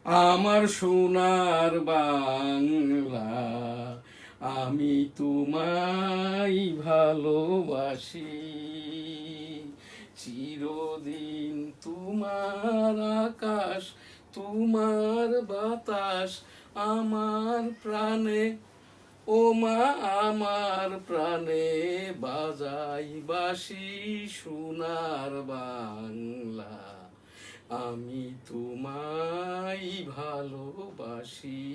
আমার সোনার বাংলা, আমি তোমায় ভালোবাসি। চিরদিন তোমার আকাশ, তোমার বাতাস আমার প্রাণে, ও মা আমার প্রাণে বাজাই বাঁশি সোনার বাংলা, আমি তোমায় ভালোবাসি।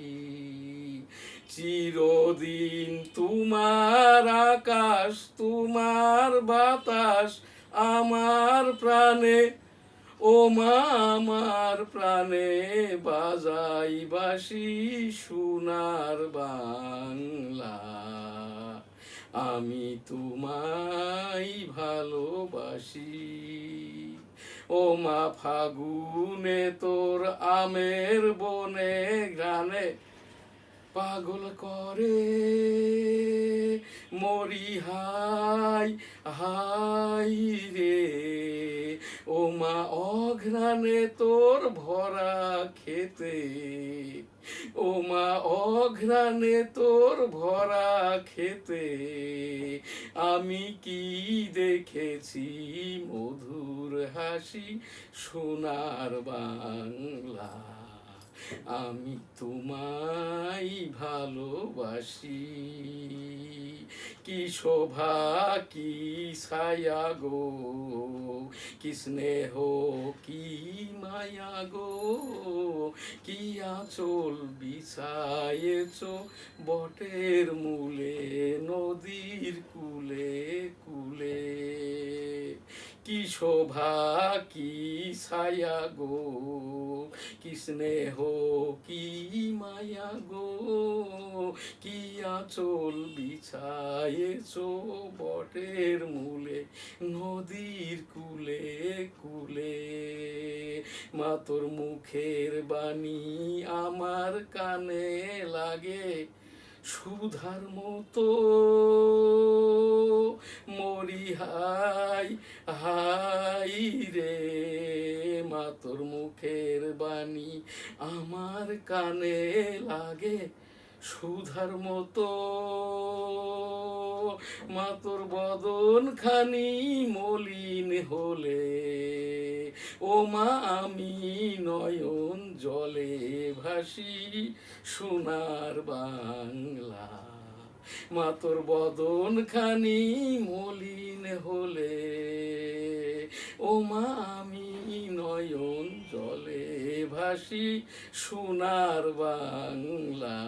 চিরদিন তোমার আকাশ, তোমার বাতাস আমার প্রাণে, ও মা আমার প্রাণে বাজাই বাঁশি সোনার বাংলা, আমি তোমায় ভালোবাসি। ও মা ফাগুনে তোর আমের বনে গানে পাগল করে মরি হাই হাই রে। ও মা অঘ্রাণে তোর ভরা খেতে, ও মা অঘ্রাণে তোর ভরা খেতে আমি কি দেখেছি মধুর হাসি সোনার বাংলা, আমি তোমায় ভালোবাসি। কি শোভা কি ছায়া গো, কি স্নেহ কি মায়া গো, কি আঁচল বিছায়েছ বটের মূলে নদীর কুলে কুলে। কি শোভা কি ছায়া গো, কি স্নেহ কি মায়া গো, কি আঁচল বিছায়েছ বটের মূলে নদীর কুলে কুলে। মা তোর মুখের বাণী আমার কানে লাগে সুধার মতো, মরি হাই হাই রে। মা তোর মুখের বাণী আমার কানে লাগে সুধার মতো, মা তোর বদন খানি মলিন হলে, ও মা আমি নয়ন জলে ভাসি সোনার বাংলা। মা তোর বদন খানি মলিন হলে, ও মা আমি নয়ন জলে ভাসি সোনার বাংলা,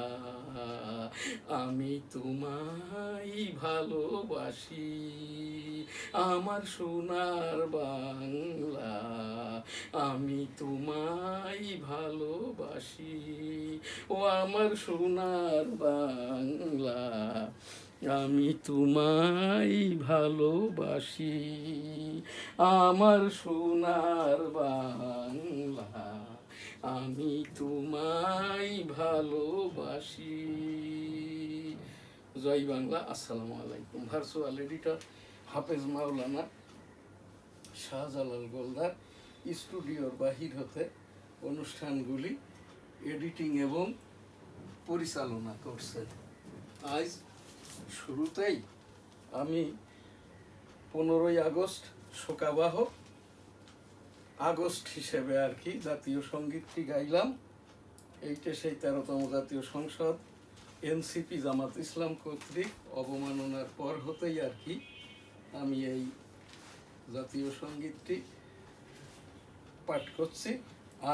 আমি তোমায় ভালোবাসি। আমার সোনার বাংলা, আমি তোমায় ভালোবাসি। ও আমার সোনার বাংলা, আমি তোমায় ভালোবাসি। আমার সোনার বাংলা, আমি তোমায় ভালোবাসি। জয় বাংলা। আসসালামু আলাইকুম। ভার্চুয়াল এডিটর হাফেজ মাওলানা শাহজালাল গোলদার স্টুডিওর বাহির হতে অনুষ্ঠানগুলি এডিটিং এবং পরিচালনা করছে। আজ শুরুতেই আমি 15ই আগস্ট শোকাবহ আগস্ট হিসেবে আর কি জাতীয় সঙ্গীতটি গাইলাম। এইটা সেই 13তম জাতীয় সংসদ এনসিপি জামাত ইসলাম কর্তৃক অবমাননার পর হতেই আর কি আমি এই জাতীয় সঙ্গীতটি পাঠ করছি।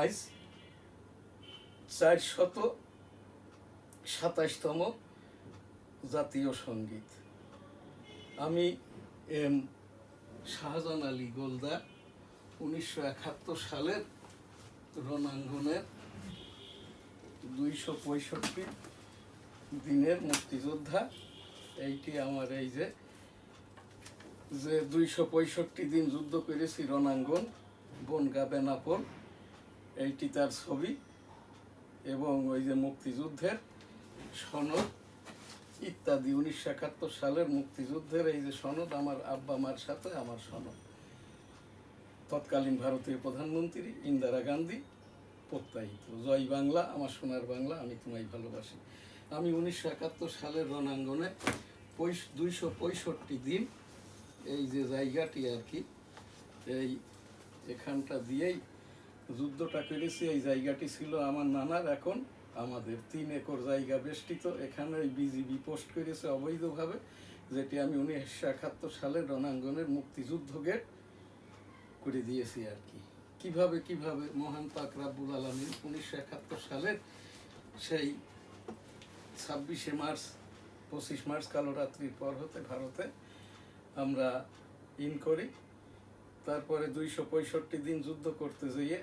আজ 427তম জাতীয় সঙ্গীত। আমি এম শাহজান আলী গোলদার 1971 সালের রণাঙ্গনের 265 দিনের মুক্তিযোদ্ধা। এইটি আমার এই যে 265 দিন যুদ্ধ করেছি রণাঙ্গন বনগা বেনাপোল, এইটি তার ছবি এবং ওই যে মুক্তিযুদ্ধের সনদ ইত্যাদি। 1971 সালের মুক্তিযুদ্ধের এই যে সনদ, আমার আব্বা মার সাথে আমার সনদ। তৎকালীন ভারতীয় প্রধানমন্ত্রী ইন্দিরা গান্ধী প্রত্যাহিত। জয় বাংলা, আমার সোনার বাংলা, আমি তোমায় ভালোবাসি। আমি 1971 সালের রণাঙ্গনে 265 দিন এই যে জায়গাটি আর কি, এই এখানটা দিয়েই যুদ্ধটা করেছি। এই জায়গাটি ছিল আমার নানার, এখন আমাদের 3 একর জায়গা বেষ্টিত। এখানে ওই বিজিবি পোস্ট করেছে অবৈধভাবে, যেটি আমি 1971 সালের রণাঙ্গনের মুক্তিযুদ্ধ গেট করে দিয়েছি আর কি। কিভাবে কিভাবে মহান পাক রাব্বুল আলামিন 1971 সালের সেই 26শে মার্চ 25 মার্চ কালো রাত্রির পর হতে ভারতে আমরা ইন করি। তারপরে 265 দিন যুদ্ধ করতে যেয়ে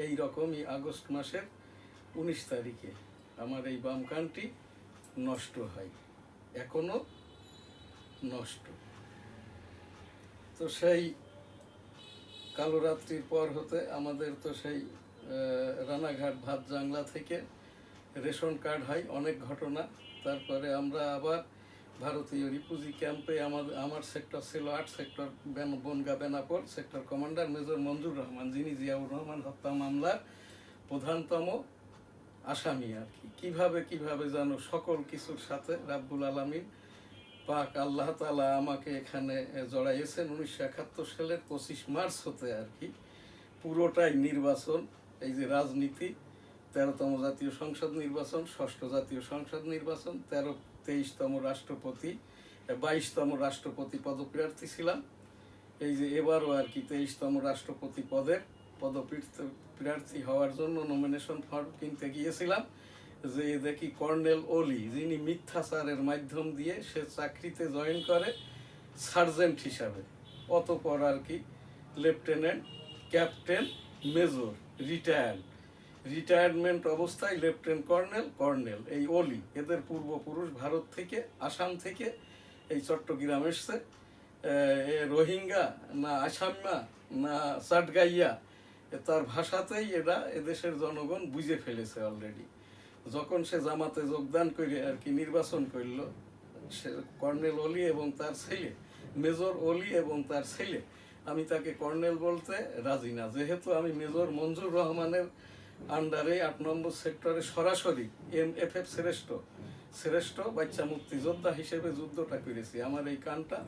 এই রকমই আগস্ট মাসের 19 তারিখে আমার এই বাম কানটি নষ্ট হয়, এখনো নষ্ট। তো সেই কালো রাত্রির পর হতে আমাদের তো সেই রানাঘাট ভাত জাংলা থেকে রেশন কার্ড হয়, অনেক ঘটনা। তারপরে আমরা আবার ভারতীয় রিফিউজি ক্যাম্পে আমার সেক্টর ছিল 8 sector, Bongaon Benapole. Sector commander major Manzur Rahman, যিনি জিয়াউর রহমান হত্যা মামলার প্রধানতম আসামি আর কি। কিভাবে কিভাবে জানো সকল কিছুর সাথে রাব্বুল আলামিন পাক আল্লাহ তাআলা আমাকে এখানে জড়াইয়েছেন। 1971 সালের 25 মার্চ হতে আর কি পুরোটাই নির্বাচন, এই যে রাজনীতি, 13তম জাতীয় সংসদ নির্বাচন, 6ষ্ঠ জাতীয় সংসদ নির্বাচন, 23তম রাষ্ট্রপতি, 22তম রাষ্ট্রপতি পদপ্রার্থী ছিলাম। এই যে এবারও আর কি 23তম রাষ্ট্রপতি পদের পদপ্রার্থী হওয়ার জন্য নমিনেশন ফর্ম কিনতে গিয়েছিলাম, যে দেখি কর্নেল ওলি, যিনি মিথ্যাচারের মাধ্যম দিয়ে সে চাকরিতে জয়েন করে সার্জেন্ট হিসাবে, অতঃপর আর কি লেফটেন্যান্ট, ক্যাপ্টেন, মেজর, রিটায়ারমেন্ট অবস্থায় লেফটেন্যান্ট কর্নেল, কর্নেল, এই ওলি এদের পূর্বপুরুষ ভারত থেকে, আসাম থেকে এই চট্টগ্রাম এসছে। রোহিঙ্গা না আসাম্যা না চাটগাইয়া, তার ভাষাতেই এরা এদেশের জনগণ বুঝে ফেলেছে অলরেডি। যখন সে জামাতে যোগদান করে আর কি নির্বাচন করল, সে কর্নেল ওলি এবং তার ছেলে, মেজর ওলি এবং তার ছেলে, আমি তাকে কর্নেল বলতে রাজি না, যেহেতু আমি মেজর মঞ্জুর রহমানের আন্ডারে 8 নম্বর সেক্টরে সরাসরি MFF শ্রেষ্ঠ বাচ্চা মুক্তিযোদ্ধা হিসেবে যুদ্ধটা করেছি। আমার এই কানটা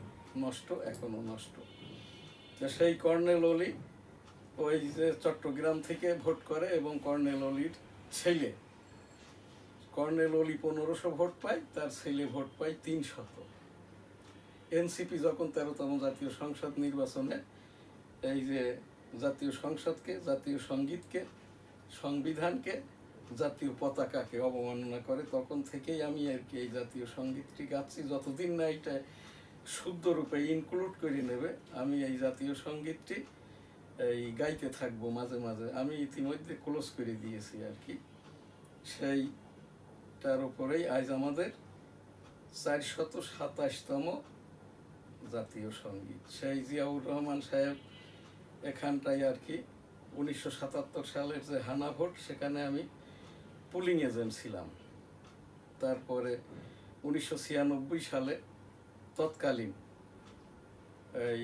নষ্ট, এখনো নষ্ট। সেই কর্নেল ওলি ওই যে চট্টগ্রাম থেকে ভোট করে, এবং কর্নেল ওলির ছেলে, কর্নেল ওলি 1500 ভোট পায়, তার ছেলে ভোট পায় 300। এনসিপি যখন 13তম জাতীয় সংসদ নির্বাচনে এই যে জাতীয় সংসদকে, জাতীয় সঙ্গীতকে, সংবিধানকে, জাতীয় পতাকাকে অবমাননা করে, তখন থেকেই আমি আর কি এই জাতীয় সঙ্গীতটি গাচ্ছি। যতদিন না এটা শুদ্ধ রূপে ইনক্লুড করে নেবে, আমি এই জাতীয় সঙ্গীতটি এই গাইতে থাকবো মাঝে মাঝে। আমি ইতিমধ্যে ক্লোজ করে দিয়েছি আর কি। সেইটার উপরেই আজ আমাদের 427তম জাতীয় সঙ্গীত। সেই জিয়াউর রহমান সাহেব এখানটায় আর কি 1977 সালের যে হানা ভোট, সেখানে আমি পুলিং এজেন্ট ছিলাম। তারপরে 1996 সালে তৎকালীন এই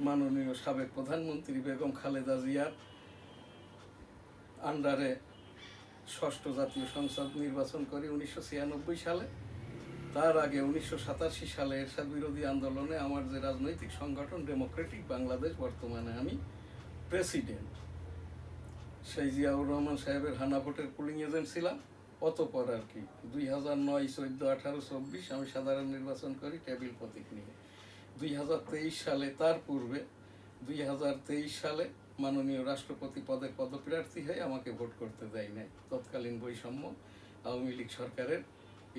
মাননীয় সাবেক প্রধানমন্ত্রী বেগম খালেদা জিয়ার আন্ডারে 6ষ্ঠ জাতীয় সংসদ নির্বাচন করি 1996 সালে। তার আগে 1987 সালে এরশাদ বিরোধী আন্দোলনে আমার যে রাজনৈতিক সংগঠন ডেমোক্রেটিক বাংলাদেশ, বর্তমানে আমি প্রেসিডেন্ট, সেই জিয়াউর রহমান সাহেবের হানা ভোটের পুলিং এজেন্ট ছিলাম। অতঃপর আর কি 2009, 14, 18, 24 আমি সাধারণ নির্বাচন করি টেবিল প্রতীক নিয়ে। 2023 সালে, তার পূর্বে 2023 সালে মাননীয় রাষ্ট্রপতি পদের পদপ্রার্থী হয়ে আমাকে ভোট করতে দেয় নাই তৎকালীন বৈষম্য আওয়ামী লীগ সরকারের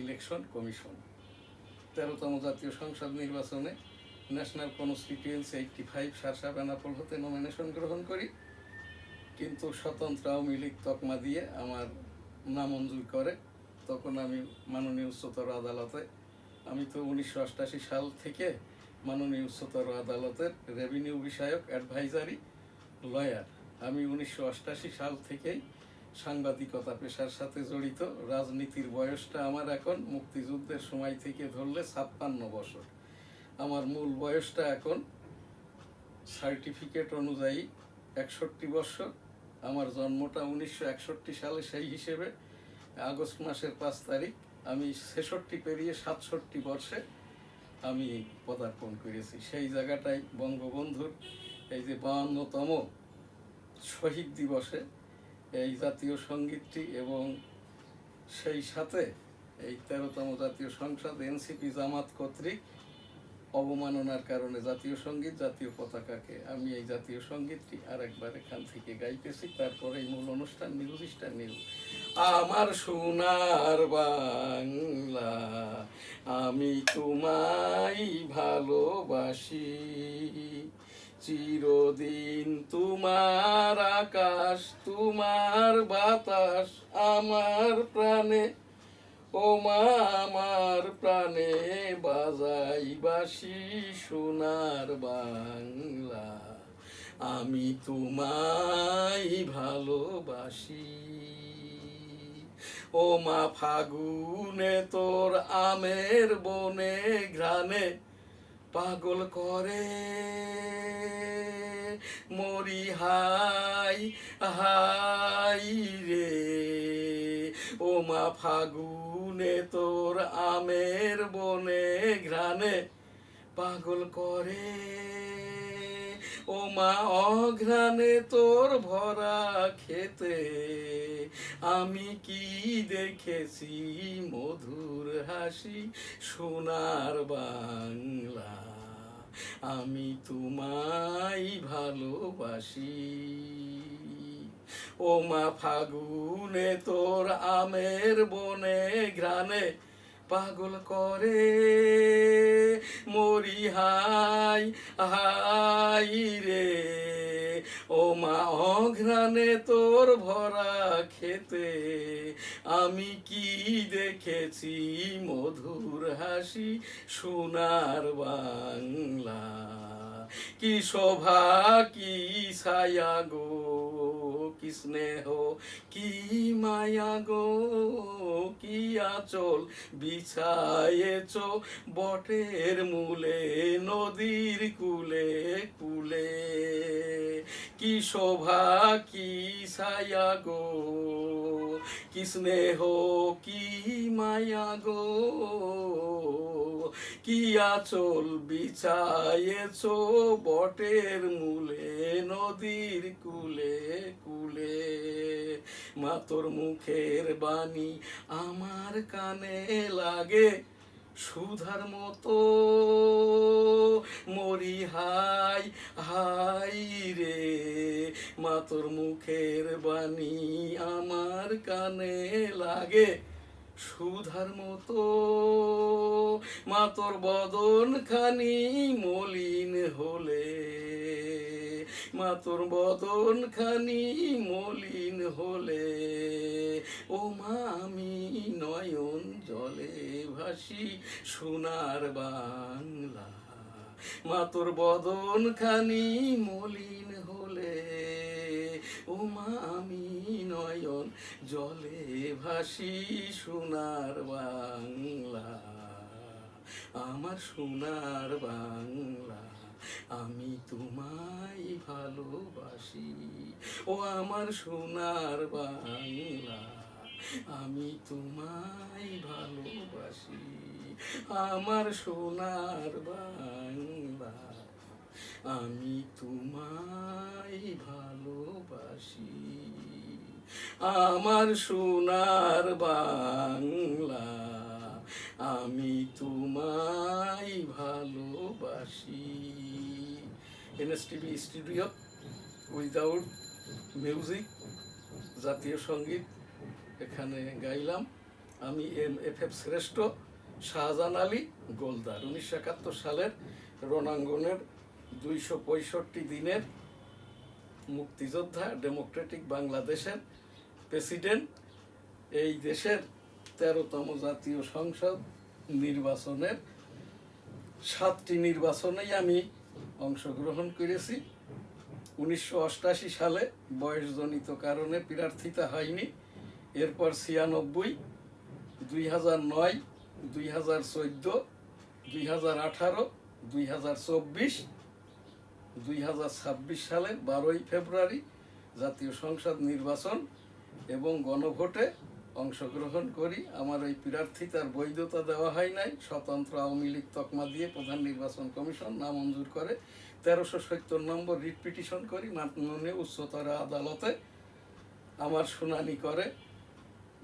ইলেকশন কমিশন। 13তম জাতীয় সংসদ নির্বাচনে ন্যাশনাল কনস্টিটিউয়েন্সি 85 শার্শা বেনাপোল হতে নমিনেশন গ্রহণ করি, কিন্তু স্বতন্ত্র আওয়ামী লীগ তকমা দিয়ে আমার নামঞ্জুর করে। তখন আমি মাননীয় উচ্চতর আদালতে, আমি তো 1988 সাল থেকে মাননীয় উচ্চতর আদালতের রেভিনিউ বিষয়ক অ্যাডভাইজারি লয়ার। আমি 1988 সাল থেকেই সাংবাদিকতা পেশার সাথে জড়িত। রাজনীতির বয়সটা আমার এখন মুক্তিযুদ্ধের সময় থেকে ধরলে 56 বছর। আমার মূল বয়সটা এখন সার্টিফিকেট অনুযায়ী 61 বছর, আমার জন্মটা 1961 সালে, সেই হিসেবে আগস্ট মাসের 5 তারিখ আমি 66 পেরিয়ে 67 বর্ষে আমি পদার্পণ করেছি। সেই জায়গাটায় বঙ্গবন্ধুর এই যে 52তম শহীদ দিবসে এই জাতীয় সঙ্গীতটি এবং সেই সাথে এই 13তম জাতীয় সংসদ এনসিপি জামাত কর্তৃক অবমাননার কারণে জাতীয় সঙ্গীত, জাতীয় পতাকাকে আমি এই জাতীয় সঙ্গীতটি আরেকবার এখান থেকে গাইতেছি। তারপরে এই মূল অনুষ্ঠান মিউজিকটা নিউ। আমার সোনার বাংলা, আমি তোমায় ভালোবাসি, চিরদিন তোমার আকাশ, তোমার বাতাস আমার প্রাণে, ও মা আমার প্রাণে বাজাই বাঁশি। সোনার বাংলা, আমি তোমায় ভালোবাসি। ও মা ফাগুনে তোর আমের বনে ঘ্রাণে পাগল করে মরি হাই হাই রে। ও মা ফাগুনে তোর আমের বনে ঘ্রাণে পাগল করে, ও মা অঘ্রাণে তোর ভরা খেতে আমি কি দেখেছি মধুর হাসি। সোনার বাংলা, আমি তোমায় ভালোবাসি। ও মা ফাগুনে তোর আমের বনে ঘ্রাণে পাগল করে মরি হাই হাই রে। ও মা অঘ্রাণে তোর ভরা খেতে আমি কি দেখেছি মধুর হাসি। সোনার বাংলা, কি শোভা কি ছায়া গো, কি স্নেহ কি মায়া গো, কি আঁচল বিছায়েছ বটের মূলে নদীর কুলে কুলে। কি শোভা কি ছায়া গো, কি স্নেহ কি মায়া গো, কি আঁচল বিছায়েছ বটের মূলে নদীর কুলে কুলে। মা তোর মুখের বাণী আমার কানে লাগে সুধার মতো মরি হাই হাই রে। মা তোর মুখের বাণী আমার কানে লাগে সুধার মতো, মা তোর বদন খানি মলিন হলে, মা তোর বদন খানি মলিন হলে, ও মা আমি নয়ন জলে ভাসি। সোনার বাংলা, মা তোর বদন খানি মলিন হলে, ও মা আমি নয়ন জলে ভাসি। সোনার বাংলা, আমার সোনার বাংলা, আমি তোমায় ভালোবাসি। ও আমার সোনার বাংলা, আমি তোমায় ভালোবাসি। আমার সোনার বাংলা, আমি তোমায় ভালোবাসি। আমার সোনার বাংলা, আমি তোমায় ভালোবাসি। এনএসটিভি স্টুডিও উইদাউট মিউজিক জাতীয় সঙ্গীত এখানে গাইলাম। আমি এফ শ্রেষ্ঠ, শাহজাহান আলী গোলদার। 1971 সালের রণাঙ্গনের 265 দিনের মুক্তিযোদ্ধা, ডেমোক্রেটিক বাংলাদেশের প্রেসিডেন্ট। এই দেশের 13তম জাতীয় সংসদ নির্বাচনের 7টি নির্বাচনেই আমি অংশগ্রহণ করেছি। 1988 সালে বয়সজনিত কারণে প্রার্থিতা হয়নি। এরপর 96, 2009, 2014, 2018, 2024, 2026 সালের 12ই ফেব্রুয়ারি জাতীয় সংসদ নির্বাচন এবং গণভোটে অংশগ্রহণ করি। আমার এই প্রার্থিতার বৈধতা দেওয়া হয় নাই, স্বতন্ত্র আওয়ামী লীগ তকমা দিয়ে প্রধান নির্বাচন কমিশন নামঞ্জুর করে 1370 নম্বর রিট পিটিশন করি মাননীয় উচ্চতর আদালতে। আমার শুনানি করে,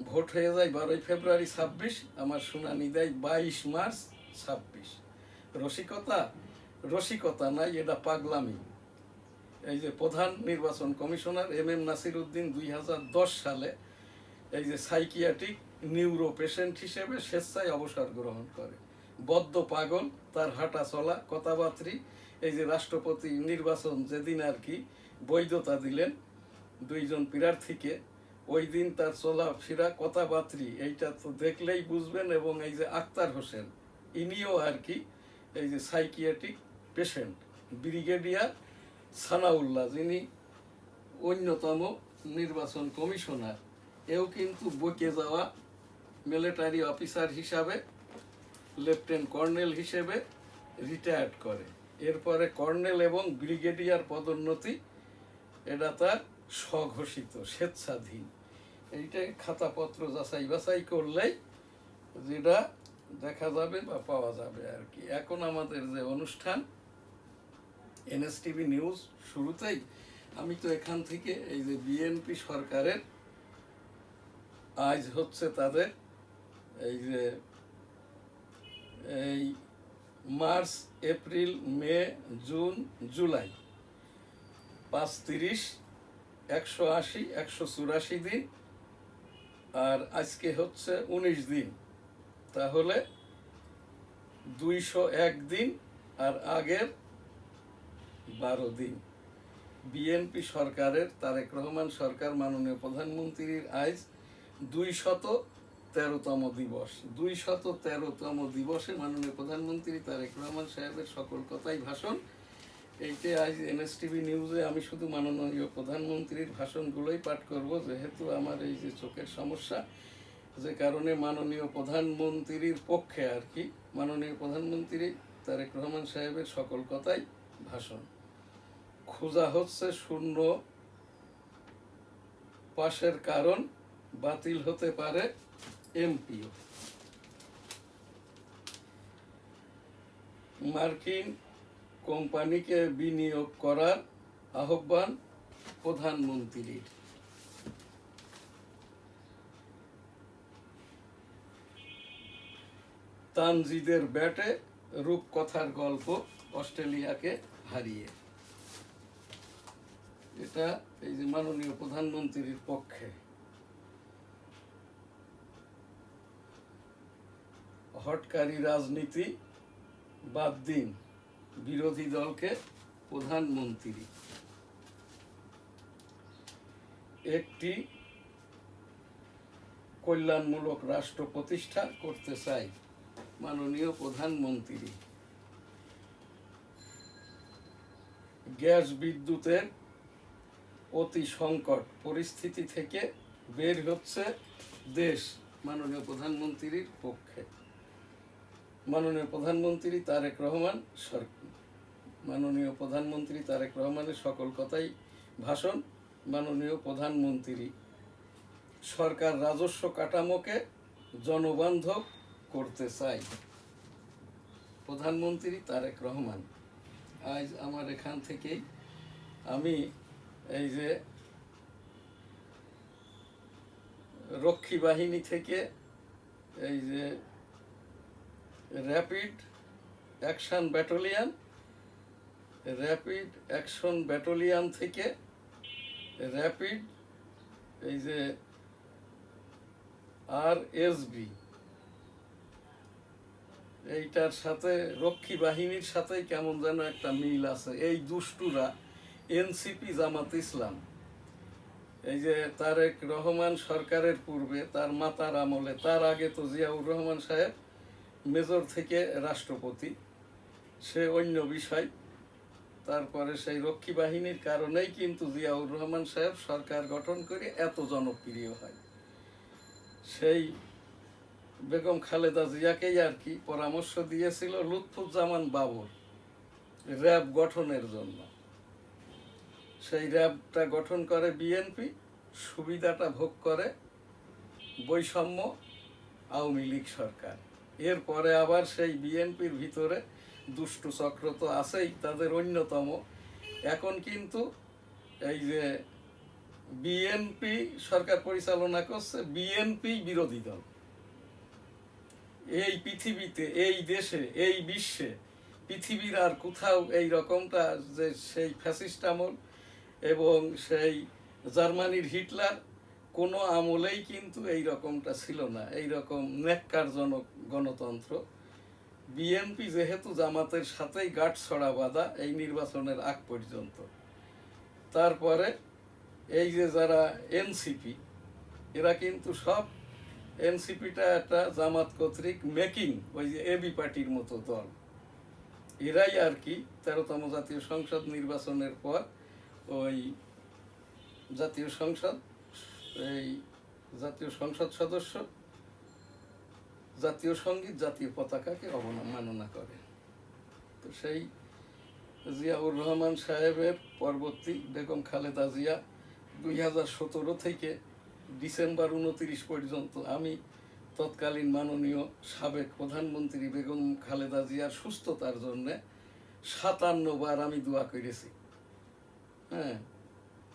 ভোট হয়ে যায় 12 ফেব্রুয়ারি 26, আমার শুনানি দেয় 22 মার্চ 26। রসিকতা নাই, এটা পাগলামি। এই যে প্রধান নির্বাচন কমিশনার MM নাসির উদ্দিন 2010 সালে এই যে সাইকিয়াট্রিক নিউরো পেশেন্ট হিসেবে স্বেচ্ছায় অবসর গ্রহণ করে। বদ্ধ পাগল, তার হাঁটা চলা কথাবার্তি। এই যে রাষ্ট্রপতি নির্বাচন যেদিন আর কি বৈধতা দিলেন দুইজন প্রার্থীকে, ওই দিন তার চলাফেরা কথাবার্তি এইটা তো দেখলেই বুঝবেন। এবং এই যে আক্তার হোসেন, ইনিও আর কি এই যে সাইকিয়াট্রিক পেশেন্ট। ব্রিগেডিয়ার সানাউল্লাহ, যিনি অন্যতম নির্বাচন কমিশনার, এও কিন্তু বকে যাওয়া মিলিটারি অফিসার হিসাবে, লেফটেন্যান্ট কর্নেল হিসেবে রিটায়ার্ড করে। এরপরে কর্নেল এবং ব্রিগেডিয়ার পদোন্নতি, এটা তার স্বঘোষিত স্বেচ্ছাধীন। এইটাই খাতাপত্র যাচাই বাছাই করলেই যেটা দেখা যাবে বা পাওয়া যাবে আর কি। এখন আমাদের যে অনুষ্ঠান NSTV নিউজ, শুরুতেই আমি তো এখান থেকে এই যে বিএনপি সরকারের আজ হচ্ছে তাদের এই যে এই মার্চ, এপ্রিল, মে, জুন, জুলাই 5, 30, 180, 184 দিন, আর আজকে হচ্ছে 19 দিন, তাহলে 201 দিন, আর আগের 12 দিন বিএনপি সরকারের, তারেক রহমান সরকার মাননীয় প্রধানমন্ত্রীর আজ 213তম দিবস। 213তম দিবসে মাননীয় প্রধানমন্ত্রী তারেক রহমান সাহেবের সকল কথাই ভাষণ। এইটা আজ NSTV নিউজে আমি শুধু মাননীয় প্রধানমন্ত্রীর ভাষণগুলোই পাঠ করব, যেহেতু আমার এই যে চোখের সমস্যা, যে কারণে মাননীয় প্রধানমন্ত্রীর পক্ষে আর কি মাননীয় প্রধানমন্ত্রী তারেক রহমান সাহেবের সকল কথাই ভাষণ। খোঁজা হচ্ছে শূন্য পাশের কারণ, বাতিল হতে পারে এমপিও। মার্কিন কোম্পানিকে বিনিয়োগ করার আহ্বান প্রধানমন্ত্রীর। তানজিদের ব্যাটে রূপকথার গল্প অস্ট্রেলিয়াকে হারিয়ে। এটা এই যে মাননীয় প্রধানমন্ত্রীর পক্ষে। হটকারী রাজনীতি বাদ দিন, বিরোধী দলকে প্রধানমন্ত্রী। একটি কল্যাণমূলক রাষ্ট্র প্রতিষ্ঠা করতে চাই মাননীয় প্রধানমন্ত্রী। গ্যাস বিদ্যুতের অতি সংকট পরিস্থিতি থেকে বের হচ্ছে দেশ মাননীয় প্রধানমন্ত্রীর পক্ষে। মাননীয় প্রধানমন্ত্রী তারেক রহমান মাননীয় প্রধানমন্ত্রী তারেক রহমানের সকল কথাই ভাষণ। মাননীয় প্রধানমন্ত্রী সরকার রাজস্ব কাঠামোকে জনবান্ধব করতে চাই প্রধানমন্ত্রী তারেক রহমান। আজ আমার এখান থেকেই আমি এই যে রক্ষী বাহিনী থেকে এই যে র্যাপিড অ্যাকশন ব্যাটালিয়ন থেকে র্যাপিড এই যে RSB, এইটার সাথে রক্ষী বাহিনীর সাথেই কেমন যেন একটা মিল আছে। এই দুষ্টুরা এনসিপি জামাত ইসলাম, এই যে তারেক রহমান সরকারের পূর্বে তার মাতার আমলে, তার আগে তো জিয়াউর রহমান সাহেব মেজর থেকে রাষ্ট্রপতি, সে অন্য বিষয়। তারপরে সেই রক্ষী বাহিনীর কারণেই কিন্তু জিয়াউর রহমান সাহেব সরকার গঠন করে এত জনপ্রিয় হয়। সেই বেগম খালেদা জিয়াকেই আর কি পরামর্শ দিয়েছিল লুৎফুজ্জামান বাবর র্যাব গঠনের জন্য। সেই র্যাবটা গঠন করে বিএনপি, সুবিধাটা ভোগ করে বৈষম্য আওয়ামী লীগ সরকার। এরপরে আবার সেই বিএনপির ভিতরে দুষ্টু চক্র তো আছেই, তাদের অন্যতম। এখন কিন্তু এই যে বিএনপি সরকার পরিচালনা করছে, বিএনপি বিরোধী দল। এই পৃথিবীতে, এই দেশে, এই বিশ্বে, পৃথিবীর আর কোথাও এই রকমটা যে সেই ফ্যাসিস্ট আমল এবং সেই জার্মানির হিটলার কোনো আমলেই কিন্তু এই রকমটা ছিল না, এই রকম ন্যাক্কারজনক গণতন্ত্র। বিএনপি যেহেতু জামাতের সাথেই গাঁট ছড়া বাঁধা এই নির্বাচনের আগ পর্যন্ত, তারপরে এই যে যারা এনসিপি, এরা কিন্তু সব, এনসিপিটা একটা জামাত কর্তৃক মেকিং, ওই যে এবি পার্টির মতো দল। এরাই আর কি 13তম জাতীয় সংসদ নির্বাচনের পর ওই জাতীয় সংসদ সদস্য জাতীয় সঙ্গীত, জাতীয় পতাকাকে অবমাননা করে। তো সেই জিয়াউর রহমান সাহেবের পরবর্তী বেগম খালেদা জিয়া 2017 থেকে ডিসেম্বর 29 পর্যন্ত আমি তৎকালীন মাননীয় সাবেক প্রধানমন্ত্রী বেগম খালেদা জিয়ার সুস্থতার জন্যে 57 বার আমি দোয়া করেছি। হ্যাঁ,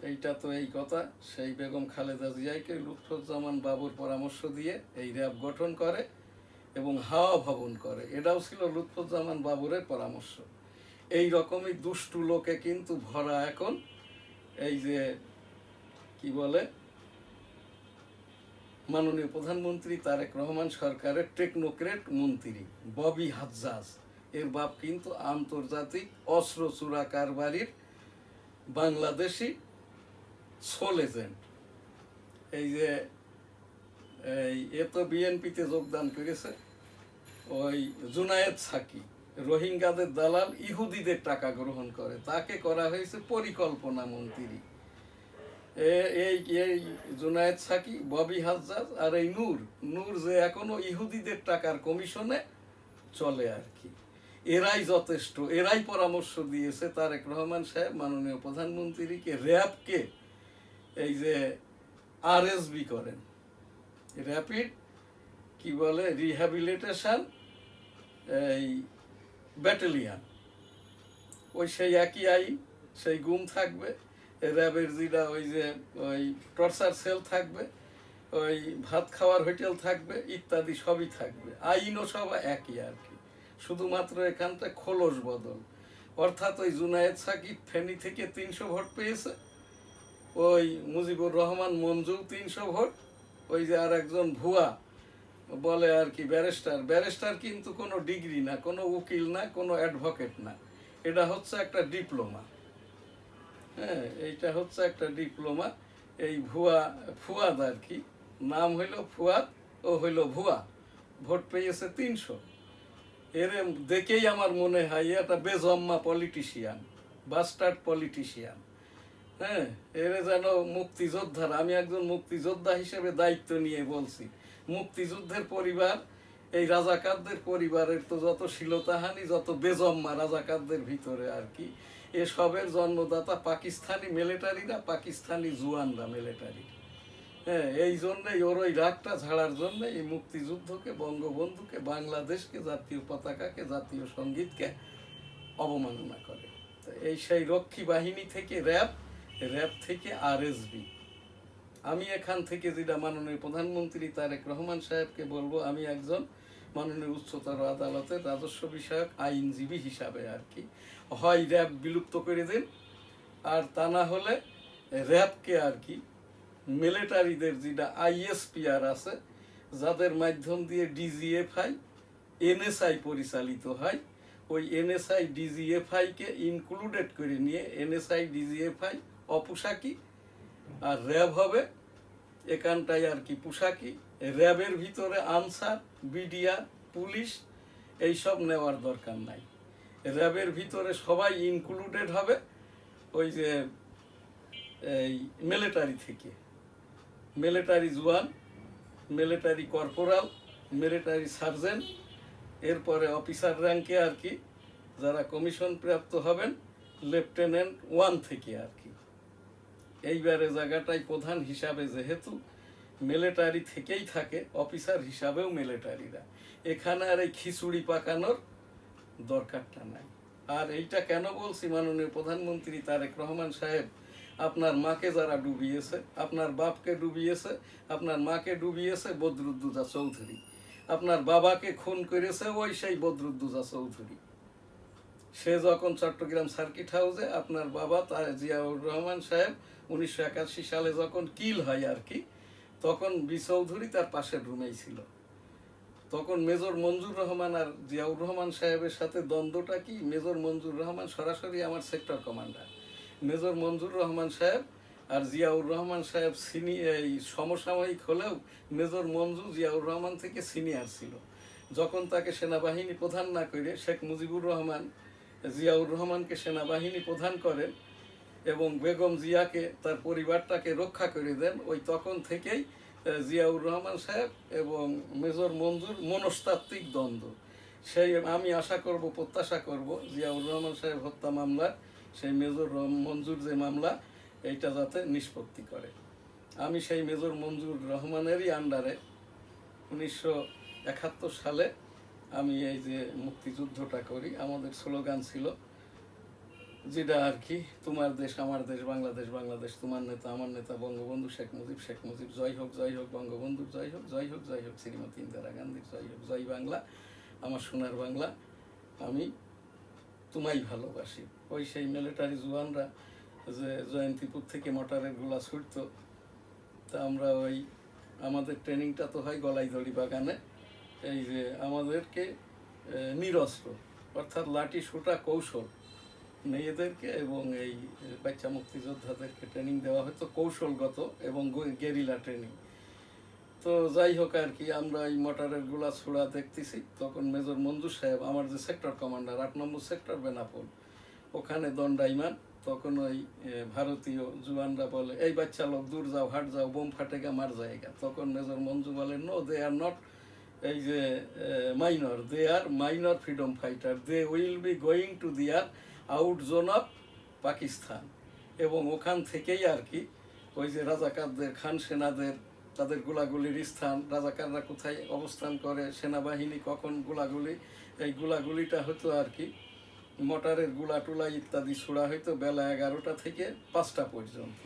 এইটা তো এই কথা। সেই বেগম খালেদা জিয়াকে লুৎফুজ্জামান বাবুর পরামর্শ দিয়ে এই র্যাব গঠন করে এবং হাওয়া ভবন করে, এটাও ছিল লুৎফুজ্জামান বাবুরের পরামর্শ। এই রকমই দুষ্টু লোকে কিন্তু ভরা এখন এই যে কি বলে মাননীয় প্রধানমন্ত্রী তারেক রহমান সরকারের টেকনোক্রেট মন্ত্রী ববি হাজ্জাজ। এর বাপ কিন্তু আন্তর্জাতিক অস্ত্র চোরা কারবারির বাংলাদেশি সোল এজেন্ট। এই যে এ তো বিএনপিতে যোগদান করেছে। ওই জুনায়েদ সাকি রোহিঙ্গাদের দালাল, ইহুদিদের টাকা গ্রহণ করে, তাকে করা হয়েছে পরিকল্পনা মন্ত্রী। এই জুনায়েদ সাকি, ববি হাজ্জাজ আর এই নূর যে এখনো ইহুদিদের টাকার কমিশনে চলে আর কি। এরাই যথেষ্ট, এরাই পরামর্শ দিয়েছে তারেক রহমান সাহেব মাননীয় প্রধানমন্ত্রীকে র্যাবকে এই যে আরএসবি করেন, র্যাপিড কি বলে রিহ্যাবিলিটেশন এই ব্যাটালিয়ান। ওই সেই একই আইন, সেই গুম থাকবে, র্যাবের যেটা ওই যে ওই টর্চার সেল থাকবে, ওই ভাত খাওয়ার হোটেল থাকবে, ইত্যাদি সবই থাকবে, আইনও সব একই আর কি। শুধুমাত্র এখানটা খোলস বদল। অর্থাৎ ওই জুনায়েদ সাকিব ফেনী থেকে 300 ভোট পেয়েছে, ওই মুজিবুর রহমান মঞ্জু 300 ভোট, ওই যে আর একজন ভুয়া বলে আর কি ব্যারিস্টার কিন্তু কোনো ডিগ্রি না, কোনো উকিল না, কোনো অ্যাডভোকেট না, এটা হচ্ছে একটা ডিপ্লোমা। হ্যাঁ, এইটা হচ্ছে একটা ডিপ্লোমা। এই ফুয়াদ আর কি, নাম হইল ফুয়াদ, ও হইল ভুয়া, ভোট পেয়েছে 300। এর দেখেই আমার মনে হয় একটা বেজম্মা পলিটিশিয়ান, বাস্টার্ড পলিটিশিয়ান। হ্যাঁ, এর যেন মুক্তিযোদ্ধার, আমি একজন মুক্তিযোদ্ধা হিসেবে দায়িত্ব নিয়ে বলছি, মুক্তিযুদ্ধের পরিবার, এই রাজাকারদের পরিবারের তো যত শ্লীলতাহানি, যত বেজম্মা রাজাকারদের ভিতরে আর কি, এসবের জন্মদাতা পাকিস্তানি মিলিটারিরা, পাকিস্তানি জুয়ানরা মিলিটারি। হ্যাঁ, এই জন্যই ওর ওই রাগটা ঝাড়ার জন্য এই মুক্তিযুদ্ধকে, বঙ্গবন্ধুকে, বাংলাদেশকে, জাতীয় পতাকাকে, জাতীয় সঙ্গীতকে অবমাননা করে। তো এই সেই রক্ষী বাহিনী থেকে র্যাব থেকে আরএসবি। আমি এখান থেকে যেটা মাননীয় প্রধানমন্ত্রী তারেক রহমান সাহেবকে বলবো, আমি একজন মাননীয় উচ্চতর আদালতের রাজস্ব বিষয়ক আইনজীবী হিসাবে আর কি, হয় র্যাব বিলুপ্ত করে দিন, আর তা না হলে র্যাবকে আর কি মিলিটারিদের যেটা আইএসপিআর আছে, যাদের মাধ্যম দিয়ে ডিজিএফআই এনএসআই পরিচালিত হয়, ওই এনএসআই ডিজিএফআইকে ইনক্লুডেড করে নিয়ে এনএসআই ডিজিএফআই অপোশাকি, আর র্যাব হবে এখানটায় আর কি পোশাকি। র্যাবের ভিতরে আনসার, বিডিআর, পুলিশ এইসব নেওয়ার দরকার নাই। র্যাবের ভিতরে সবাই ইনক্লুডেড হবে ওই যে এই মিলিটারি থেকে, মিলিটারি জওয়ান, মিলিটারি কর্পোরাল, মিলিটারি সার্জেন্ট, এরপরে অফিসার র্যাঙ্কে আর কি যারা কমিশন প্রাপ্ত হবেন লেফটেন্যান্ট 1 থেকে আর কি। এইবারে জায়গাটায় প্রধান হিসাবে যেহেতু মিলিটারি থেকেই থাকে, অফিসার হিসাবেও মিলিটারিরা, এখানে আর এই খিচুড়ি পাকানোর দরকারটা নাই। আর এইটা কেন বলছি, মাননীয় প্রধানমন্ত্রী তারেক রহমান সাহেব আপনার মাকে যারা ডুবিয়েছে, আপনার বাপকে ডুবিয়েছে, আপনার মাকে ডুবিয়েছে বদরুদ্দোজা চৌধুরী, আপনার বাবাকে খুন করেছে ওই সেই বদরুদ্দোজা চৌধুরী। সে যখন চট্টগ্রাম সার্কিট হাউসে আপনার বাবা জিয়াউর রহমান সাহেব 1981 সালে যখন কিল হয় আর কি, তখন বি চৌধুরী তার পাশের রুমেই ছিল। তখন মেজর মঞ্জুর রহমান আর জিয়াউর রহমান সাহেবের সাথে দ্বন্দ্বটা কি, মেজর মঞ্জুর রহমান সরাসরি আমার sector commander, major Manzur Rahman সাহেব আর জিয়াউর রহমান সাহেব এই সমসাময়িক হলেও মেজর মঞ্জু জিয়াউর রহমান থেকে সিনিয়র ছিল। যখন তাকে সেনাবাহিনী প্রধান না করে শেখ মুজিবুর রহমান জিয়াউর রহমানকে সেনাবাহিনী প্রধান করেন এবং বেগম জিয়াকে তার পরিবারটাকে রক্ষা করে দেন, ওই তখন থেকেই জিয়াউর রহমান সাহেব এবং মেজর মঞ্জুর মনস্তাত্ত্বিক দ্বন্দ্ব। সেই আমি আশা করব, প্রত্যাশা করব জিয়াউর রহমান সাহেব হত্যা মামলার সেই মেজর মঞ্জুর যে মামলা, এইটা যাতে নিষ্পত্তি করে। আমি সেই মেজর মঞ্জুর রহমানেরই আন্ডারে 1971 সালে আমি এই যে মুক্তিযুদ্ধটা করি। আমাদের স্লোগান ছিল যেটা আর কি, তোমার দেশ আমার দেশ, বাংলাদেশ বাংলাদেশ, তোমার নেতা আমার নেতা, বঙ্গবন্ধু শেখ মুজিব, শেখ মুজিব জয় হোক, জয় হোক বঙ্গবন্ধুর জয় হোক, জয় হোক, জয় হোক শ্রীমতী ইন্দিরা গান্ধীর জয় হোক, জয় বাংলা আমার সোনার বাংলা, আমি তোমায় ভালোবাসি। ওই সেই মিলিটারি জওয়ানরা যে জয়ন্তীপুর থেকে মোটরের গোলা ছুটত, তা আমরা ওই আমাদের ট্রেনিংটা তো হয় গলাইদড়ি বাগানে, এই যে আমাদেরকে নিরস্ত্র অর্থাৎ লাঠি সোটা কৌশল মেয়েদেরকে এবং এই বাচ্চা মুক্তিযোদ্ধাদেরকে ট্রেনিং দেওয়া হতো কৌশলগত এবং গেরিলা ট্রেনিং। তো যাই হোক আর কি, আমরা এই মোটরের গোলা ছোড়া দেখতেছি, তখন মেজর মঞ্জুর সাহেব আমার যে সেক্টর কমান্ডার 8 নম্বর সেক্টর বেনাপোল, ওখানে দণ্ডাইমান। তখন ওই ভারতীয় জওয়ানরা বলে, এই বাচ্চা লোক দূর যাও, হাট যাও, বোম ফাটেগা মার যায়গা। তখন মেজর মঞ্জু বলে, নো দে আর নট এই যে minor, they are minor freedom fighter, they will be going to their out zone of Pakistan. এবং ওখান থেকেই আর কি ওই যে রাজাকারদের, খান সেনাদের, তাদের গোলাগুলির স্থান, রাজাকাররা কোথায় অবস্থান করে, সেনাবাহিনী কখন গোলাগুলি, এই গোলাগুলিটা হতো আর কি মোটরের গুলা টুলা ইত্যাদি ছোড়া হইতো বেলা 11টা থেকে 5টা পর্যন্ত।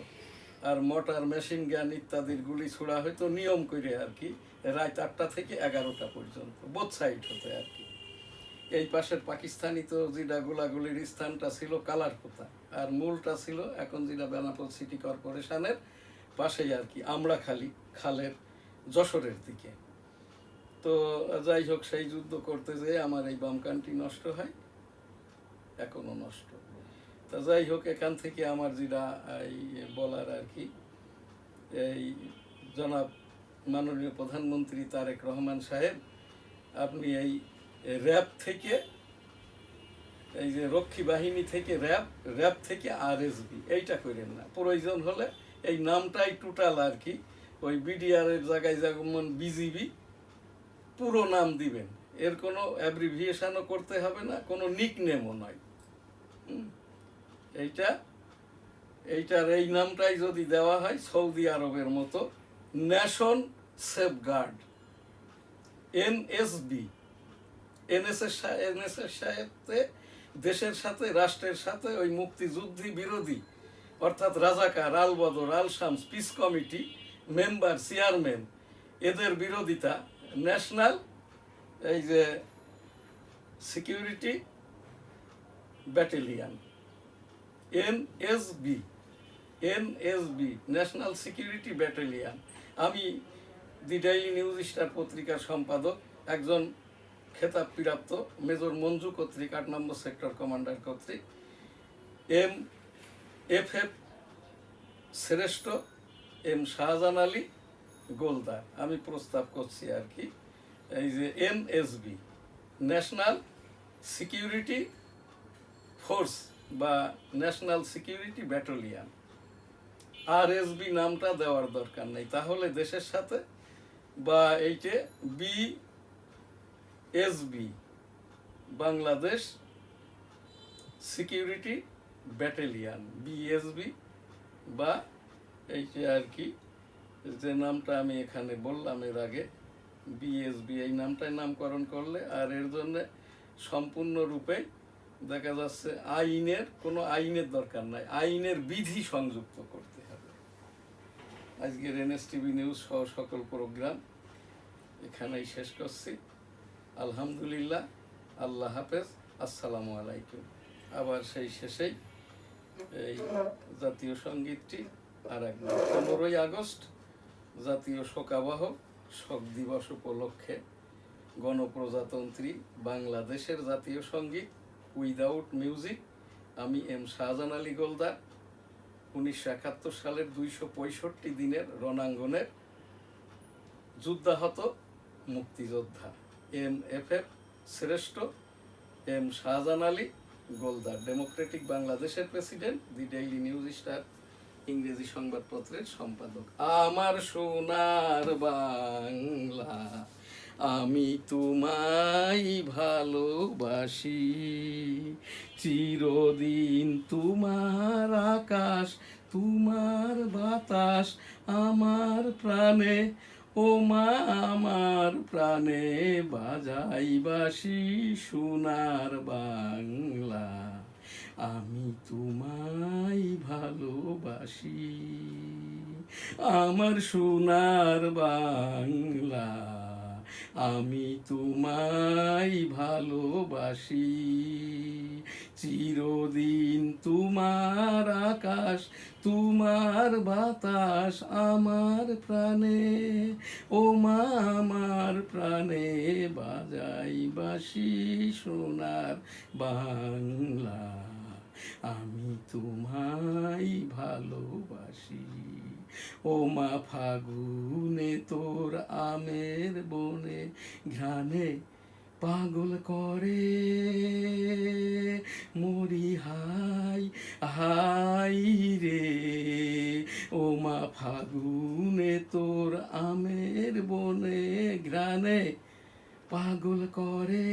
আর মোটর, মেশিন গান ইত্যাদির গুলি ছোড়া হইতো নিয়ম করে আর কি রাত 8টা থেকে 11টা পর্যন্ত, বোথ সাইড হতে আর কি। এই পাশের পাকিস্তানি তো যেটা গোলাগুলির স্থানটা ছিল কালারকোতা, আর মূলটা ছিল এখন যেটা বেনাপোল সিটি কর্পোরেশনের পাশেই আর কি আমড়াখালী খালের যশোরের দিকে। তো যাই হোক, সেই যুদ্ধ করতে যেয়ে আমার এই বামকানটি নষ্ট হয়, এখনো নষ্ট। তা যাই হোক, এখান থেকে আমার যেটা এই বলার আর কি, এই জনাব মাননীয় প্রধানমন্ত্রী তারেক রহমান সাহেব, আপনি এই র্যাব থেকে, এই যে রক্ষী বাহিনী থেকে র্যাব থেকে আরএসবি এইটা করেন না। প্রয়োজন হলে এই নামটাই টোটাল আর কি ওই বিডিআর এর জায়গায় যেমন বিজিবি পুরো নাম দিবেন, এর কোনো অ্যাব্রিভিয়েশনও করতে হবে না, কোনো নিকনেমও নয়। এইটার এই নামটাই যদি দেওয়া হয় সৌদি আরবের মতো ন্যাশন সেফগার্ড, এনএসবি, এনএসএর সাথে দেশের সাথে রাষ্ট্রের সাথে ওই মুক্তিযুদ্ধী বিরোধী অর্থাৎ Razakar, Al Badr, Al Shams, peace committee member, chairman, এদের বিরোধিতা ন্যাশনাল এই যে security battalion, NSB, national security battalion. আমি দি ডেইলি নিউজ স্টার পত্রিকার সম্পাদক, একজন খেতাবপ্রাপ্ত মেজর মঞ্জু কর্তৃক 8 নম্বর সেক্টর কমান্ডার কর্তৃক এফএফ শ্রেষ্ঠ এম শাহজাহান আলী গোলদার আমি প্রস্তাব করছি আর কি, এই যে এনএসবি ন্যাশনাল সিকিউরিটি ফোর্স বা ন্যাশনাল সিকিউরিটি ব্যাটালিয়ান, আরএসবি নামটা দেওয়ার দরকার নেই। তাহলে দেশের সাথে বা এইটে BSB, Bangladesh security battalion, BSB বা এই যে আর কি, যে নামটা আমি এখানে বললাম এর আগে, বিএসবি, এই নামটাই নামকরণ করলে আর এর জন্য সম্পূর্ণরূপে দেখা যাচ্ছে আইনের দরকার নাই, আইনের বিধি সংযুক্ত করতে হবে। আজকের এনএসটিভি নিউজ সহ সকল প্রোগ্রাম এখানেই শেষ করছি। আলহামদুলিল্লাহ, আল্লাহ হাফেজ, আসসালামু আলাইকুম। আবার সেই শেষেই এই জাতীয় সঙ্গীতটি আর একবার 15ই আগস্ট জাতীয় শোকাবহ শোক দিবস উপলক্ষে গণপ্রজাতন্ত্রী বাংলাদেশের জাতীয় সঙ্গীত উইদাউট মিউজিক, আমি এম শাহজাহান আলী গোলদার, 1971 সালের 265 দিনের রণাঙ্গনের যুদ্ধাহত মুক্তিযোদ্ধা MFF শ্রেষ্ঠ এম শাহজাহান আলী গোলদার, ডেমোক্রেটিক বাংলাদেশের প্রেসিডেন্ট, দি ডেইলি নিউজ স্টার ইংরেজি সংবাদপত্রের সম্পাদক। আমার সোনার বাংলা, আমি তোমায় ভালোবাসি, চিরদিন তোমার আকাশ, তোমার বাতাস আমার প্রাণে, ও মা আমার প্রাণে বাজাই বাঁশি, সোনার বাংলা, আমি তোমায় ভালোবাসি। আমার সোনার বাংলা, আমি তোমায় ভালোবাসি, চিরদিন তোমার আকাশ, তোমার বাতাস আমার প্রাণে, ও মা আমার প্রাণে বাজাই বাঁশি, সোনার বাংলা, আমি তোমায় ভালোবাসি। ও মা ফাগুনে তোর আমের বনে ঘ্রাণে পাগল করে, মরি হাই হাই রে, ও মা ফাগুনে তোর আমের বনে ঘ্রাণে পাগল করে,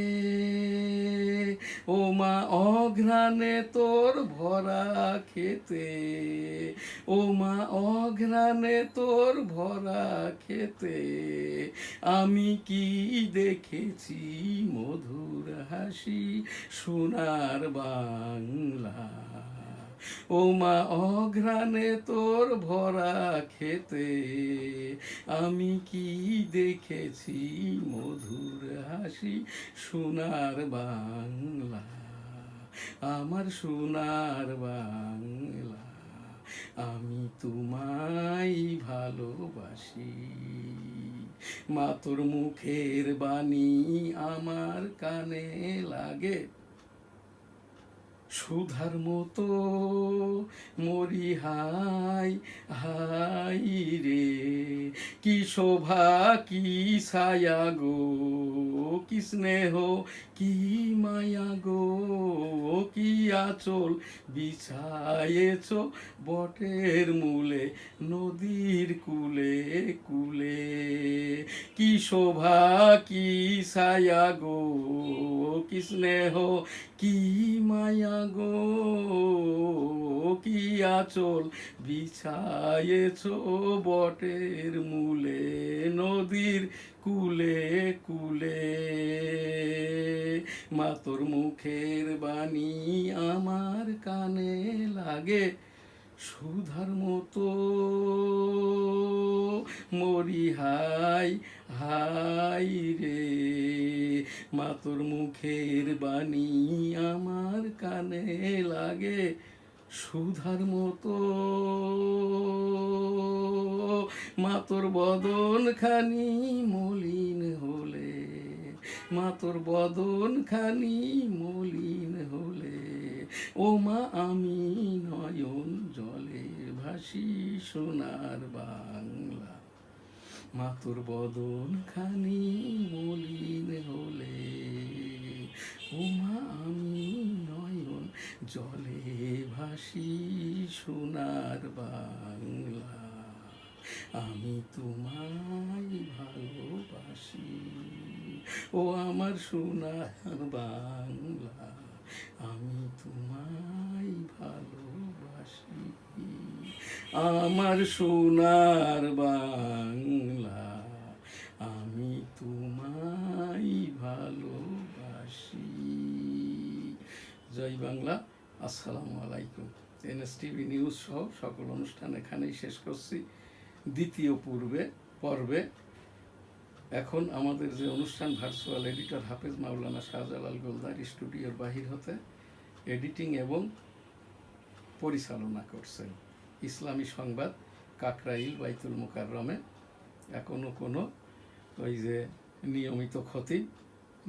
ও মা অঘ্রাণে তোর ভরা খেতে, ও মা অঘ্রাণে তোর ভরা খেতে, আমি কি দেখেছি মধুর হাসি, সোনার বাংলা, ও মা অঘ্রাণে তোর ভরা খেতে, আমি কি দেখেছি মধুর হাসি, সোনার বাংলা, আমার সোনার বাংলা, আমি তোমায় ভালোবাসি। মা তোর মুখের বাণী আমার কানে লাগে সুধার মতো, মরি হাই হাই রে, কি শোভা কি ছায়া গো, কি স্নেহ কি মায়া গো, কি আঁচল বিছায়েছ বটের মূলে, নদীর কুলে কুলে, কি শোভা কি ছায়া গো, কি স্নেহ কি মায়া গো, কি আঁচল বিছায়েছ বটের মূলে, নদীর কুলে কুলে, মা তোর মুখের বাণী আমার কানে লাগে সুধার মতো, মরি হাই হাই রে, মা তোর মুখের বাণী আমার কানে লাগে সুধার মতো, মা তোর বদন খানি মলিন হলে, মা তোর বদন খানি মলিন হলে, ও মা আমি নয়ন জলে ভাসি, সোনার বাংলা, মা তোর বদন খানি মলিন হলে, ও মা আমি নয়ন জলে ভাসি, সোনার বাংলা, আমি তোমায় ভালোবাসি। ও আমার সোনার বাংলা, আমি তোমায় ভালোবাসি, আমার সোনার বাংলা, আমি তোমায় ভালোবাসি। জয় বাংলা। আসসালামু আলাইকুম। এনএসটিভি নিউজ সহ সকল অনুষ্ঠান এখানেই শেষ করছি। দ্বিতীয় পর্বে এখন আমাদের যে অনুষ্ঠান, ভার্চুয়াল এডিটর হাফেজ মাওলানা শাহজালাল গোলদার স্টুডিওর বাহির হতে এডিটিং এবং পরিচালনা করছেন ইসলামী সংবাদ কাকরাইল বাইতুল মোকাররমে। এখনও কোনো ওই যে নিয়মিত খতিব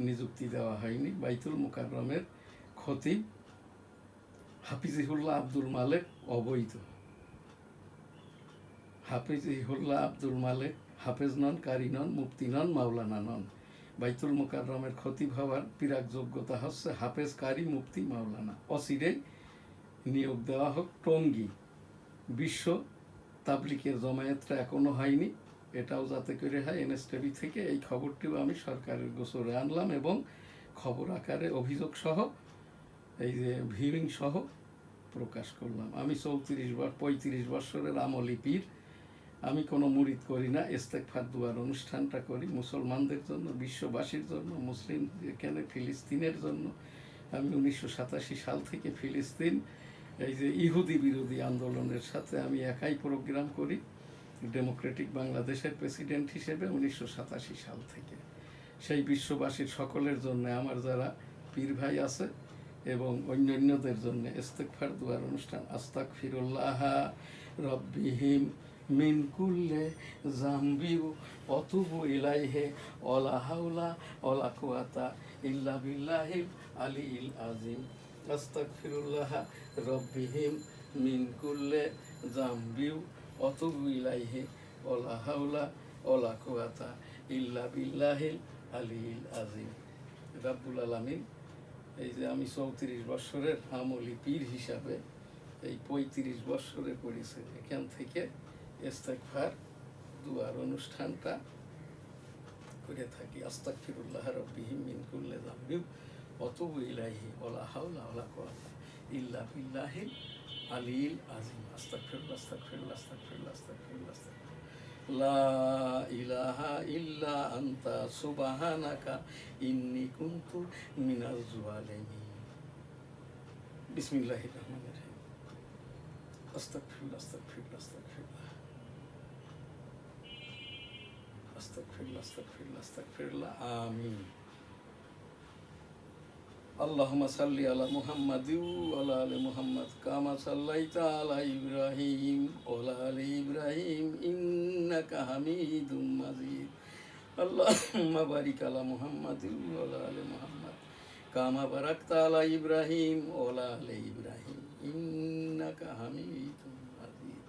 নিযুক্তি দেওয়া হয়নি। বাইতুল মোকাররমের খতিব হাফিজিহুল্লাহ আব্দুল মালেক অবৈধ। হাফিজিহুল্লাহ আব্দুল মালেক হাফেজ নন, কারি নন, মুফতি নন, মাওলানা নন। বাইতুল মোকাররমের খতিব হওয়ার পিরাক যোগ্যতা হচ্ছে হাফেজ, কারি, মুফতি, মাওলানা। অচিরেই নিয়োগ দেওয়া হোক। টঙ্গী বিশ্ব তাবলিকের জমায়েতটা এখনো হয়নি, এটাও যাতে করে হয়। এনএসটিভি থেকে এই খবরটিও আমি সরকারের গোচরে আনলাম এবং খবর আকারে অভিযোগ সহ এই যে ভিউইং সহ প্রকাশ করলাম। আমি 35 বছরের আমলি পীর। আমি কোনো মুরিদ করি না, ইস্তেগফার দুয়ার অনুষ্ঠানটা করি মুসলমানদের জন্য, বিশ্ববাসীর জন্য, মুসলিম যেখানে ফিলিস্তিনের জন্য। আমি 1987 সাল থেকে ফিলিস্তিন এই যে ইহুদি বিরোধী আন্দোলনের সাথে আমি একাই প্রোগ্রাম করি ডেমোক্রেটিক বাংলাদেশের প্রেসিডেন্ট হিসেবে 1987 সাল থেকে। সেই বিশ্ববাসীর সকলের জন্য আমার যারা পীর ভাই আছে এবং অন্যান্যদের জন্য ইস্তেগফার দুয়ার অনুষ্ঠান। আস্তাগফিরুল্লাহ রব্বিহিম মিন কুল্লে জামবি অতুবু ইলাইহি ওয়ালা হাওলা ওয়ালা কুওয়াতা ইল্লা বিল্লাহিল আলিয়্যিল আযীম। আস্তাগফিরুল্লাহ রব্বিহিম মিন কুল্লে জামবি অতুবু ইলাইহি ওয়ালা হাওলা ওয়ালা কুওয়াতা ইল্লা বিল্লাহিল আলিয়্যিল আযীম। রাব্বুল আলামিন এই যে আমি 34 বছরের আমলি পীর হিসাবে এই 35 বছরে পড়েছে, এখান থেকে ইস্তেগফার দুয়ার অনুষ্ঠানটা করে থাকি। আস্তাগফিরুল্লাহ রব্বিহিম মিন কুল্লি যামবিন ওয়াতুবু ইলাইহি ওয়ালা হাওলা ওয়ালা কুওয়াতা ইল্লা বিল্লাহিল আলিয়্যিল আযীম। আস্তাগফিরুল্লাহ আস্তাগফিরুল্লাহ আস্তাগফিরুল্লাহ আস্তাগফিরুল্লাহ আস্তাগফিরুল্লাহ। লা ইলাহা ইল্লা আনতা সুবহানাকা ইন্নী কুনতু মিনাজ জালিমিন। বিসমিল্লাহির রহমানির রহিম। আস্তাগফিরুল্লাহ আস্তাগফিরুল্লাহ আস্তাগফিরুল্লাহ আস্তাগফিরুল্লাহ আস্তাগফিরুল্লাহ আস্তাগফিরুল্লাহ। আমিন। আল্লাহুম্মা সাল্লি আলা মুহাম্মাদি ওয়া আলা আলি মুহাম্মাদ কামা সাল্লাইতা আলা ইব্রাহিম ওয়া আলা আলি ইব্রাহিম ইন্নাকা হামিদুম মাজিদ। আল্লাহুম্মা বারিক আলা মুহাম্মাদি ওয়া আলা আলি মুহাম্মাদ কামা বারাকতা আলা ইব্রাহিম ওয়া আলা আলি ইব্রাহিম ইন্নাকা হামিদুম মাজিদ।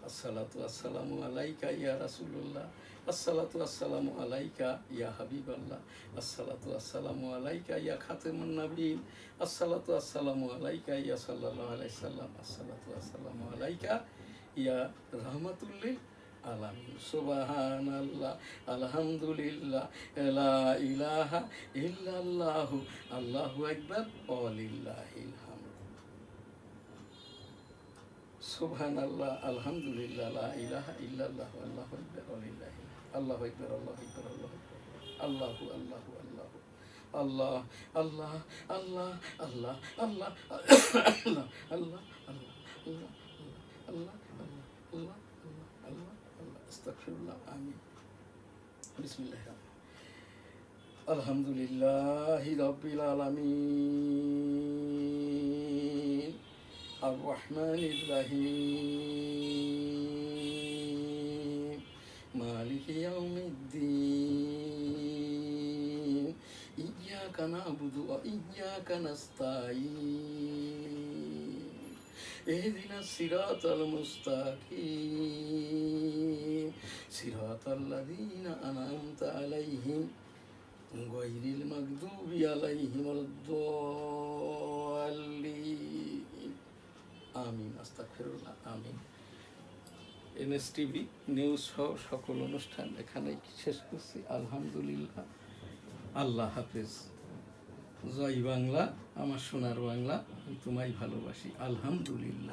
আসসালাতু আসসালামু আলাইকা ইয়া রাসূলুল্লাহ, আসসালাতু আসসালামু আলাইকা ইয়া হাবিবাল্লাহ, আসসালাতু আসসালামু আলাইকা ইয়া খাতামুন নবীন, আসসালাতু আসসালামু আলাইকা ইয়া সাল্লাল্লাহু আলাইহি সাল্লাম, আসসালাতু আসসালামু আলাইকা ইয়া রাহমাতুল লিল আলামিন। সুবহানাল্লাহ, আলহামদুলিল্লাহ, লা ইলাহা ইল্লাল্লাহু, আল্লাহু আকবার, ওয়া লিল্লাহিল হামদ। সুবহানাল্লাহ, আলহামদুলিল্লাহ, লা ইলাহা ইল্লাল্লাহু, আল্লাহু আকবার, ওয়া লিল্লাহিল হামদ। আল্লাহু আকবার, আল্লাহু আকবার, আল্লাহু আকবার, আল্লাহু আল্লাহু আল্লাহু আল্লাহ আল্লাহ আল্লাহ আল্লাহ আল্লাহ আল্লাহ আল্লাহ আল্লাহ আল্লাহ আল্লাহ আল্লাহ আল্লাহ আল্লাহ। আস্তাগফিরুল্লাহ। আমিন। বিসমিল্লাহির রহমানির রহিম। আলহামদুলিল্লাহি রাব্বিল আলামিন আর রহমানির রহিম মালিকি ইয়াউমিদ্দিন ইয়্যাকা না'বুদু ওয়া ইয়্যাকা নাস্তাঈন ইহদিনাস সিরাতাল মুস্তাকিম সিরাতাল্লাযীনা আন'আমতা আলাইহিম গায়রিল মাগদুবি আলাইহিম ওয়ালাদ-দাল্লিন। আমিন। আস্তাগফিরুল্লাহ। আমিন। এনএসটিভি নিউজ সহ সকল অনুষ্ঠান এখানেই শেষ করছি। আলহামদুলিল্লাহ। আল্লাহ হাফেজ। জয় বাংলা, আমার সোনার বাংলা, আমি তোমায় ভালোবাসি। আলহামদুলিল্লাহ।